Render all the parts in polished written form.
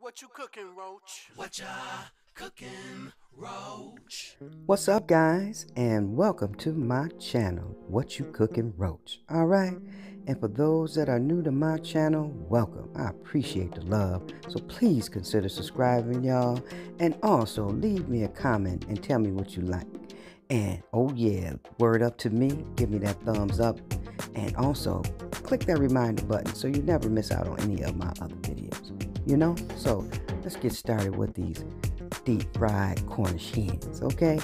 What you cooking, Roach? What ya cooking, Roach? What's up, guys, and welcome to my channel, What You Cooking, Roach. Alright, and for those that are new to my channel, welcome. I appreciate the love, so please consider subscribing, y'all, and also leave me a comment and tell me what you like. And oh yeah, word up to me, give me that thumbs up, and also click that reminder button so you never miss out on any of my other videos. You know, so let's get started with these deep fried Cornish hens. Okay,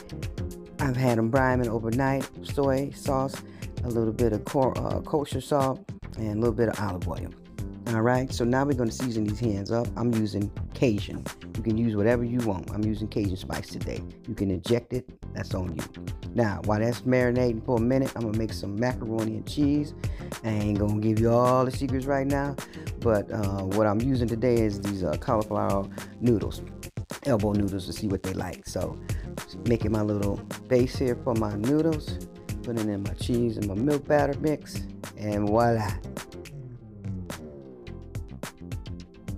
I've had them brining overnight, soy sauce, a little bit of kosher salt, and a little bit of olive oil. All right, so now we're going to season these hens up. I'm using Cajun. You can use whatever you want. I'm using Cajun spice today. You can inject it, that's on you. Now, while that's marinating for a minute, I'm gonna make some macaroni and cheese. I ain't gonna give you all the secrets right now, but what I'm using today is these cauliflower noodles, elbow noodles, to see what they like. So, making my little base here for my noodles, putting in my cheese and my milk batter mix, and voila.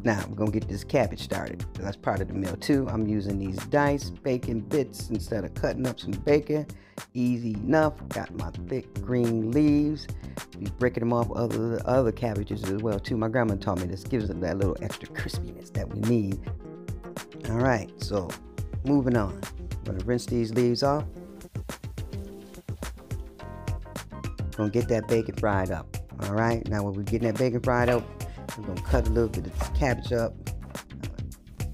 Now we're gonna get this cabbage started. That's part of the meal too. I'm using these diced bacon bits instead of cutting up some bacon. Easy enough. Got my thick green leaves. Be breaking them off other cabbages as well too. My grandma taught me this. Gives it that little extra crispiness that we need. All right, so moving on. I'm gonna rinse these leaves off. Gonna get that bacon fried up. All right, now when we're getting that bacon fried up, I'm going to cut a little bit of cabbage up.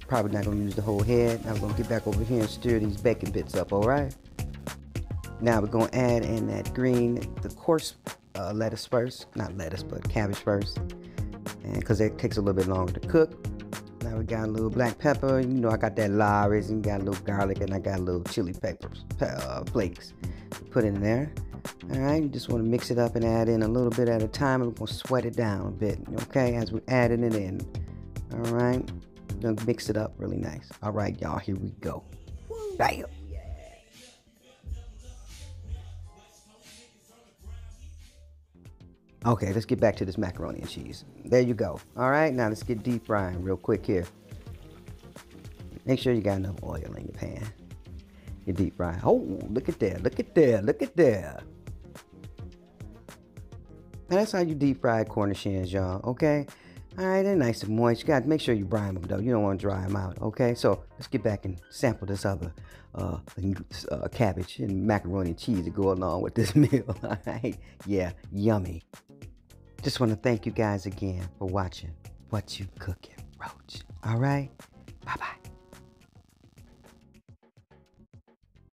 Probably not going to use the whole head. Now I'm going to get back over here and stir these bacon bits up, alright? Now we're going to add in that the coarse lettuce first. Not lettuce, but cabbage first. And because it takes a little bit longer to cook. Now we got a little black pepper. You know, I got that Lawry's and got a little garlic, and I got a little chili peppers, flakes to put in there. Alright, you just want to mix it up and add in a little bit at a time. We're going to sweat it down a bit, okay, as we're adding it in. Alright, going to mix it up really nice. Alright, y'all, here we go. Bam! Okay, let's get back to this macaroni and cheese. There you go. Alright, now let's get deep frying real quick here. Make sure you got enough oil in your pan. Get deep fry. Oh, look at there, look at there, look at there. Now that's how you deep fry Cornish hens, y'all, okay? All right, they're nice and moist. You got to make sure you brine them, though. You don't want to dry them out, okay? So let's get back and sample this other cabbage and macaroni and cheese to go along with this meal, all right? Yeah, yummy. Just want to thank you guys again for watching What You Cooking, Roach. All right? Bye-bye.